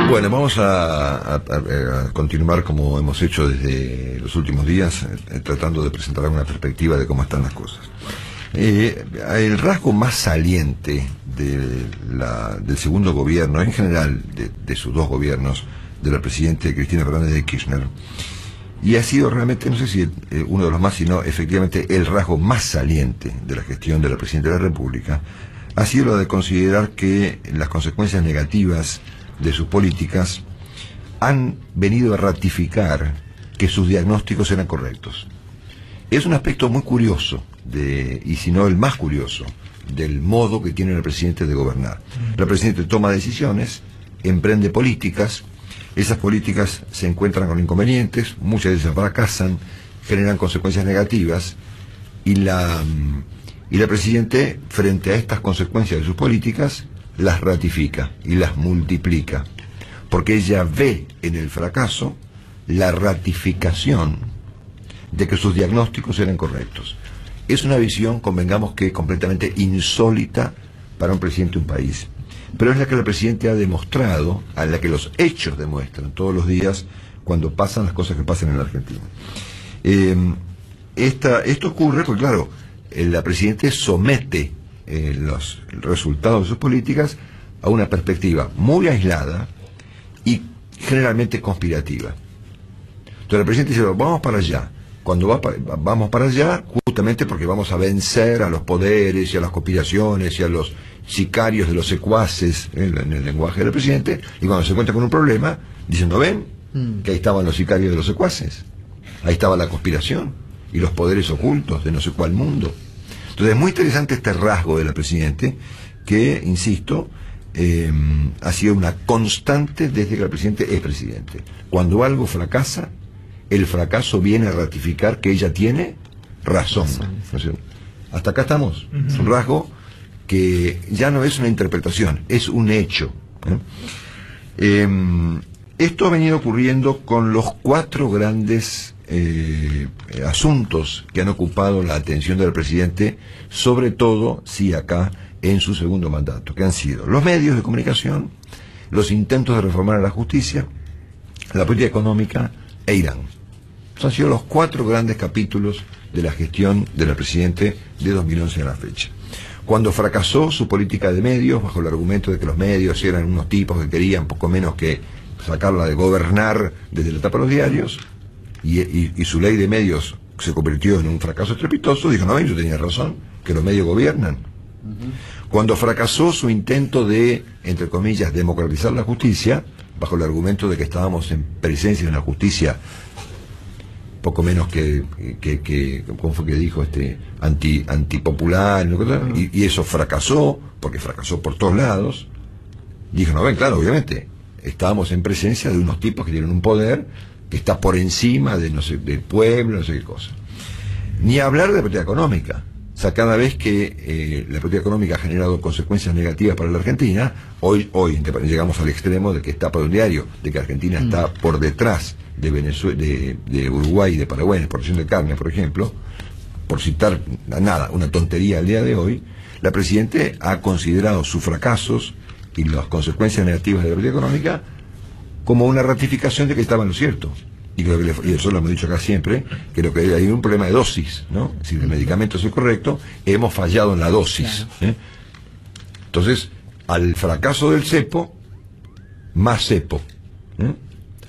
Bueno, vamos a continuar como hemos hecho desde los últimos días, tratando de presentar alguna perspectiva de cómo están las cosas. El rasgo más saliente del segundo gobierno, en general de sus dos gobiernos, de la presidenta Cristina Fernández de Kirchner, y ha sido realmente, no sé si uno de los más, sino efectivamente el rasgo más saliente de la gestión de la presidenta de la República, ha sido lo de considerar que las consecuencias negativas de sus políticas han venido a ratificar que sus diagnósticos eran correctos. Es un aspecto muy curioso, y si no el más curioso, del modo que tiene el presidente de gobernar. El presidente toma decisiones, emprende políticas, esas políticas se encuentran con inconvenientes, muchas veces fracasan, generan consecuencias negativas, y la Presidente, frente a estas consecuencias de sus políticas, las ratifica y las multiplica, porque ella ve en el fracaso la ratificación de que sus diagnósticos eran correctos. Es una visión, convengamos que completamente insólita para un presidente de un país, pero es la que el presidente ha demostrado, a la que los hechos demuestran todos los días cuando pasan las cosas que pasan en la Argentina. Esto ocurre porque, claro, la Presidenta somete los resultados de sus políticas a una perspectiva muy aislada y generalmente conspirativa. Entonces la Presidenta dice, vamos para allá. Cuando vamos para allá, justamente porque vamos a vencer a los poderes y a las conspiraciones y a los sicarios de los secuaces, en el lenguaje del presidente, y cuando se encuentra con un problema, diciendo, ven, que ahí estaban los sicarios de los secuaces, ahí estaba la conspiración y los poderes ocultos de no sé cuál mundo. Entonces es muy interesante este rasgo de la Presidente, que, insisto, ha sido una constante desde que la Presidente es presidente. Cuando algo fracasa, el fracaso viene a ratificar que ella tiene razón. Hasta acá estamos. Es un rasgo que ya no es una interpretación, es un hecho. Esto ha venido ocurriendo con los 4 grandes asuntos que han ocupado la atención del presidente, sobre todo, sí, acá, en su segundo mandato, que han sido los medios de comunicación, los intentos de reformar a la justicia, la política económica e Irán. Esos han sido los 4 grandes capítulos de la gestión de la Presidente de 2011 a la fecha. Cuando fracasó su política de medios, bajo el argumento de que los medios eran unos tipos que querían poco menos que sacarla de gobernar desde la tapa de los diarios, y su ley de medios se convirtió en un fracaso estrepitoso, dijo, no, yo tenía razón, que los medios gobiernan. Cuando fracasó su intento de, entre comillas, democratizar la justicia, bajo el argumento de que estábamos en presencia de una justicia poco menos que ¿cómo fue que dijo? Antipopular, y eso fracasó, porque fracasó por todos lados. Dijo, no, ven, claro, obviamente, estábamos en presencia de unos tipos que tienen un poder que está por encima de, no sé, del pueblo, no sé qué cosa. Ni hablar de la política económica. O sea, cada vez que la política económica ha generado consecuencias negativas para la Argentina, hoy llegamos al extremo de que está por un diario, de que Argentina está por detrás de Venezuela, de Uruguay y de Paraguay en exportación de carne, por ejemplo, por citar nada, una tontería al día de hoy. La Presidenta ha considerado sus fracasos y las consecuencias negativas de la política económica como una ratificación de que estaba en lo cierto. Y eso lo hemos dicho acá siempre, creo que hay un problema de dosis, ¿no? Si el medicamento es el correcto, hemos fallado en la dosis. Claro. Entonces, al fracaso del cepo, más cepo.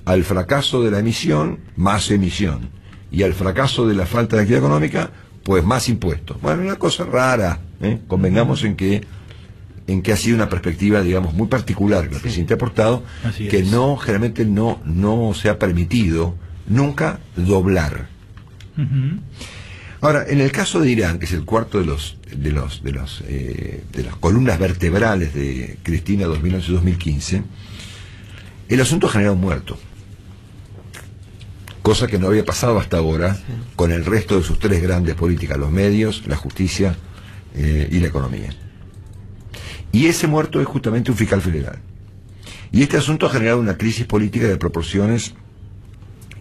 Al fracaso de la emisión, más emisión. Y al fracaso de la falta de actividad económica, pues más impuestos. Bueno, una cosa rara, convengamos en que ha sido una perspectiva, digamos, muy particular que el presidente ha aportado, que generalmente no se ha permitido nunca doblar. Ahora, en el caso de Irán, que es el cuarto de las columnas vertebrales de Cristina 2011-2015, el asunto ha generado un muerto, cosa que no había pasado hasta ahora con el resto de sus 3 grandes políticas: los medios, la justicia y la economía. Y ese muerto es justamente un fiscal federal. Y este asunto ha generado una crisis política de proporciones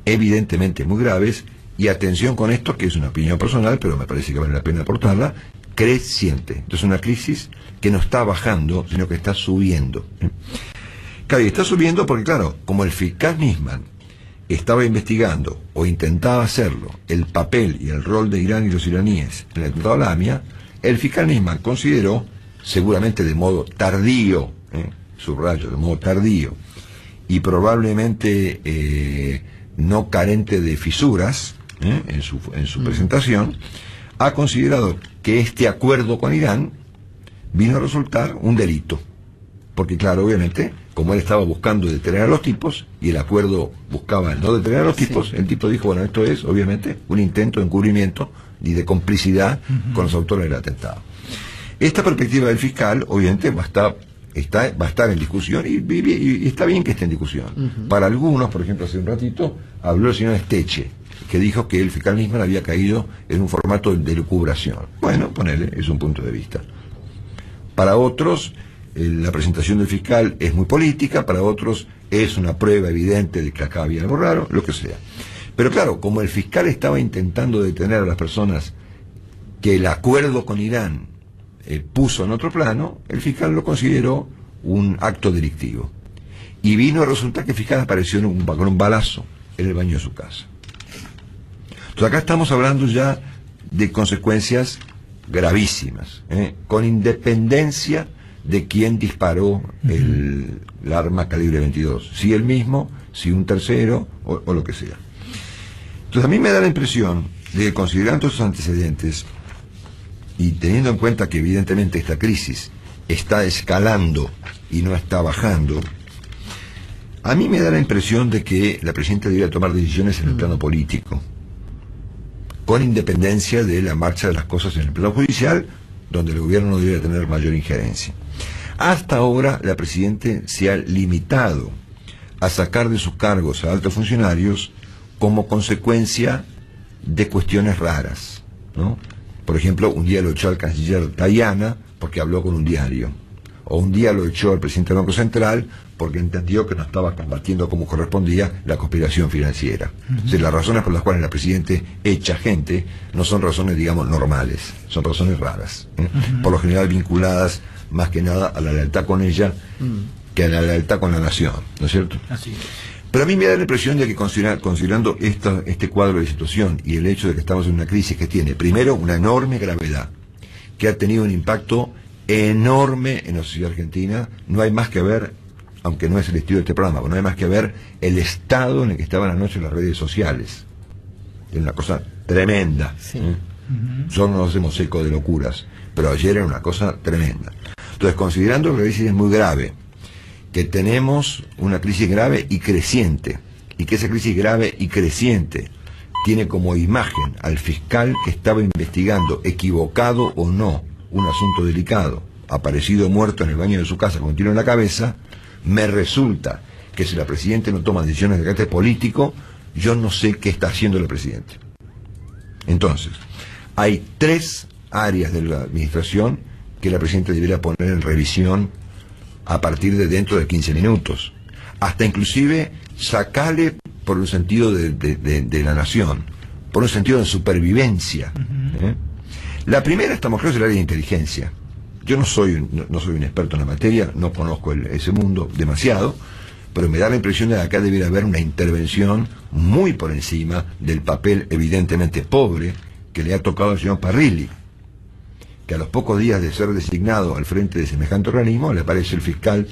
evidentemente muy graves, y atención con esto, que es una opinión personal, pero me parece que vale la pena aportarla, creciente. Entonces, una crisis que no está bajando, sino que está subiendo. Claro, y está subiendo porque, claro, como el fiscal Nisman estaba investigando, o intentaba hacerlo, el papel y el rol de Irán y los iraníes en el atentado a la AMIA, el fiscal Nisman consideró, seguramente de modo tardío, subrayo, de modo tardío, y probablemente no carente de fisuras en su presentación, ha considerado que este acuerdo con Irán vino a resultar un delito. Porque claro, obviamente, como él estaba buscando detener a los tipos, y el acuerdo buscaba no detener a los tipos, el tipo dijo, bueno, esto es, obviamente, un intento de encubrimiento y de complicidad con los autores del atentado. Esta perspectiva del fiscal, obviamente, va a estar en discusión, y está bien que esté en discusión. Para algunos, por ejemplo, hace un ratito, habló el señor Esteche, que dijo que el fiscal Nisman había caído en un formato de lucubración. Bueno, ponele, es un punto de vista. Para otros, la presentación del fiscal es muy política, para otros es una prueba evidente de que acá había algo raro, lo que sea. Pero claro, como el fiscal estaba intentando detener a las personas que el acuerdo con Irán puso en otro plano, el fiscal lo consideró un acto delictivo. Y vino a resultar que el fiscal apareció con un balazo en el baño de su casa. Entonces acá estamos hablando ya de consecuencias gravísimas, con independencia de quién disparó el arma calibre 22, si él mismo, si un tercero o lo que sea. Entonces a mí me da la impresión de que, considerando esos antecedentes y teniendo en cuenta que evidentemente esta crisis está escalando y no está bajando, a mí me da la impresión de que la presidenta debería tomar decisiones en el plano político, con independencia de la marcha de las cosas en el plano judicial, donde el gobierno no debería tener mayor injerencia. Hasta ahora, la presidenta se ha limitado a sacar de sus cargos a altos funcionarios como consecuencia de cuestiones raras, ¿no? Por ejemplo, un día lo echó al canciller Tayana porque habló con un diario, o un día lo echó al presidente del Banco Central porque entendió que no estaba combatiendo como correspondía la conspiración financiera. O sea, las razones por las cuales la presidenta echa gente no son razones, digamos, normales, son razones raras, por lo general vinculadas más que nada a la lealtad con ella que a la lealtad con la nación, ¿no es cierto? Así es. Pero a mí me da la impresión de que considerando este cuadro de situación y el hecho de que estamos en una crisis que tiene, primero, una enorme gravedad, que ha tenido un impacto enorme en la sociedad argentina, no hay más que ver, aunque no es el estilo de este programa, no hay más que ver el estado en el que estaban anoche las redes sociales. Es una cosa tremenda. Sí. Solo nos hacemos eco de locuras, pero ayer era una cosa tremenda. Entonces, considerando que la crisis es muy grave, que tenemos una crisis grave y creciente, y que esa crisis grave y creciente tiene como imagen al fiscal que estaba investigando, equivocado o no, un asunto delicado, aparecido muerto en el baño de su casa con un tiro en la cabeza, me resulta que si la presidenta no toma decisiones de carácter político, yo no sé qué está haciendo la presidenta. Entonces, hay 3 áreas de la administración que la presidenta debería poner en revisión a partir de dentro de 15 minutos. Hasta inclusive sacarle por un sentido de la nación, por un sentido de supervivencia. La primera, estamos claros, es el área de inteligencia. Yo no soy un experto en la materia, no conozco ese mundo demasiado, pero me da la impresión de que acá debería haber una intervención muy por encima del papel evidentemente pobre que le ha tocado al señor Parrilli, que a los pocos días de ser designado al frente de semejante organismo le aparece el fiscal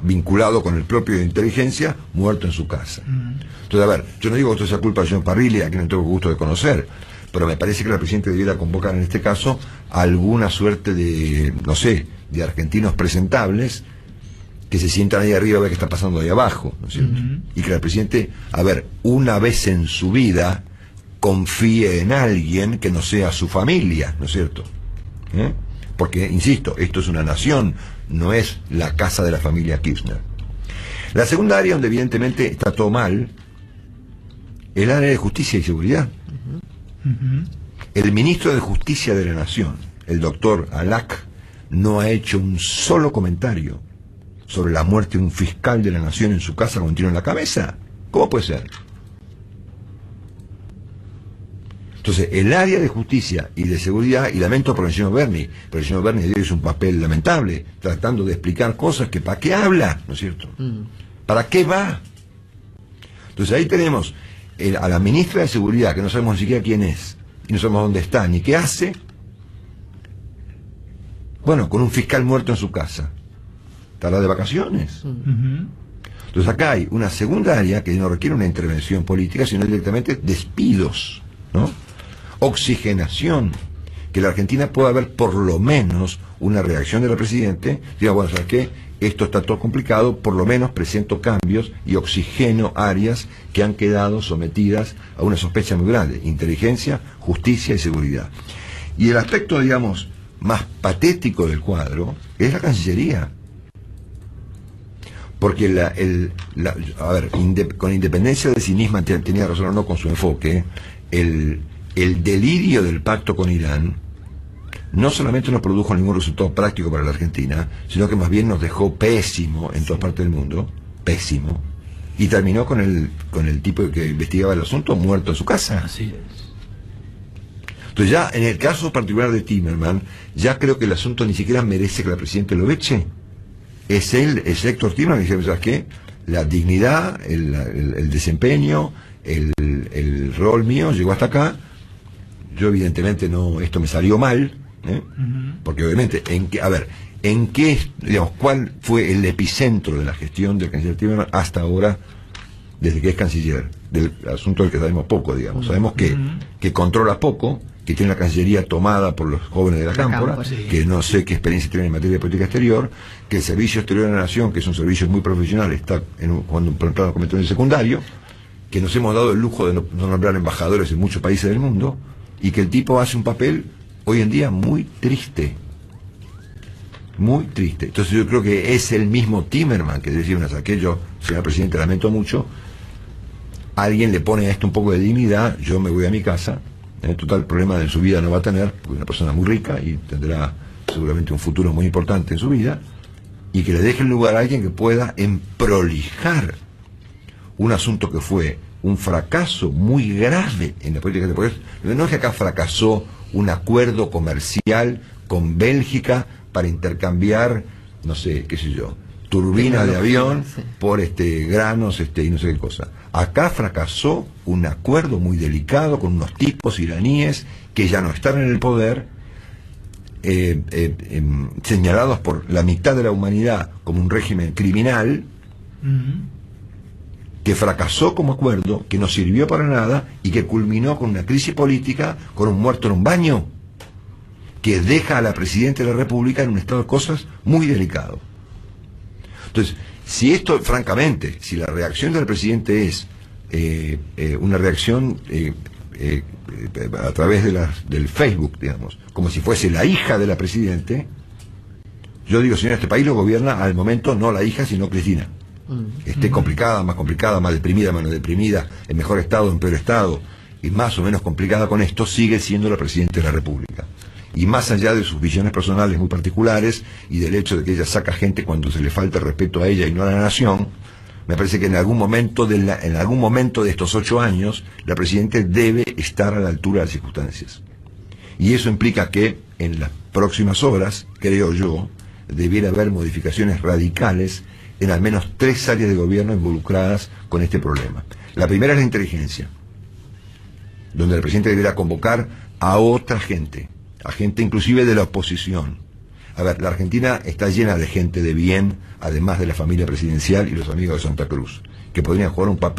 vinculado con el propio de inteligencia muerto en su casa. Entonces, a ver, yo no digo que esto sea culpa del señor Parrilli, a quien no tengo gusto de conocer, pero me parece que la presidenta debiera convocar en este caso alguna suerte de, no sé, de argentinos presentables que se sientan ahí arriba a ver qué está pasando ahí abajo, ¿no es cierto? Y que la presidenta, a ver, una vez en su vida confíe en alguien que no sea su familia, ¿no es cierto? Porque, insisto, esto es una nación, no es la casa de la familia Kirchner. La segunda área donde evidentemente está todo mal es el área de justicia y seguridad. El ministro de Justicia de la Nación, el doctor Alac, no ha hecho un solo comentario sobre la muerte de un fiscal de la Nación en su casa con un tiro en la cabeza. ¿Cómo puede ser? Entonces, el área de justicia y de seguridad, y lamento por el señor Berni, pero el señor Berni hizo un papel lamentable, tratando de explicar cosas que ¿para qué habla? ¿No es cierto? ¿Para qué va? Entonces ahí tenemos a la ministra de Seguridad, que no sabemos ni siquiera quién es, y no sabemos dónde está, ni qué hace, bueno, con un fiscal muerto en su casa. ¿Estará de vacaciones? Entonces acá hay una segunda área que no requiere una intervención política, sino directamente despidos, ¿no? Oxigenación, que la Argentina pueda haber por lo menos una reacción del presidente, diga, bueno, ¿sabes qué? Esto está todo complicado, por lo menos presento cambios y oxigeno áreas que han quedado sometidas a una sospecha muy grande: inteligencia, justicia y seguridad. Y el aspecto, digamos, más patético del cuadro es la Cancillería. Porque a ver, con independencia de si Nisman tenía razón o no con su enfoque, el delirio del pacto con Irán no solamente no produjo ningún resultado práctico para la Argentina, sino que más bien nos dejó pésimo en todas partes del mundo, pésimo, y terminó con el tipo que investigaba el asunto muerto en su casa. Así es. Entonces ya en el caso particular de Timerman, ya creo que el asunto ni siquiera merece que la presidenta lo eche. Es Héctor Timerman que dice, ¿sabes qué? La dignidad, el desempeño, el rol mío llegó hasta acá. Yo evidentemente no, esto me salió mal, porque obviamente, digamos, ¿cuál fue el epicentro de la gestión del canciller Timerman hasta ahora, desde que es canciller? Del asunto del que sabemos poco, digamos. Sabemos que controla poco, que tiene la Cancillería tomada por los jóvenes de la Cámpora, sí. Que no sé qué experiencia tienen en materia de política exterior, que el Servicio Exterior de la Nación, que es un servicio muy profesional, está cuando un plano cometido en el secundario, que nos hemos dado el lujo de no nombrar embajadores en muchos países del mundo, y que el tipo hace un papel hoy en día muy triste. Muy triste. Entonces yo creo que es el mismo Timerman que decía aquello, señor presidente, lamento mucho, alguien le pone a esto un poco de dignidad, yo me voy a mi casa, total problema en su vida no va a tener, porque es una persona muy rica y tendrá seguramente un futuro muy importante en su vida, y que le deje el lugar a alguien que pueda emprolijar un asunto que fue un fracaso muy grave en la política exterior. No es que acá fracasó un acuerdo comercial con Bélgica para intercambiar, no sé, qué sé yo, turbinas de avión por granos y no sé qué cosa. Acá fracasó un acuerdo muy delicado con unos tipos iraníes que ya no están en el poder, señalados por la mitad de la humanidad como un régimen criminal, que fracasó como acuerdo, que no sirvió para nada y que culminó con una crisis política, con un muerto en un baño, que deja a la Presidenta de la República en un estado de cosas muy delicado. Entonces, si esto, francamente, si la reacción del presidente es una reacción a través del Facebook, digamos, como si fuese la hija de la Presidente, yo digo, señor, este país lo gobierna al momento no la hija, sino Cristina. Esté complicada, más deprimida, menos deprimida, en mejor estado, en peor estado, y más o menos complicada con esto, sigue siendo la Presidenta de la República. Y más allá de sus visiones personales muy particulares y del hecho de que ella saca gente cuando se le falta el respeto a ella y no a la nación, me parece que en algún momento de estos 8 años la Presidenta debe estar a la altura de las circunstancias. Y eso implica que en las próximas horas, creo yo, debiera haber modificaciones radicales en al menos 3 áreas de gobierno involucradas con este problema. La primera es la inteligencia, donde el presidente deberá convocar a otra gente, a gente inclusive de la oposición. A ver, la Argentina está llena de gente de bien, además de la familia presidencial y los amigos de Santa Cruz, que podrían jugar un papel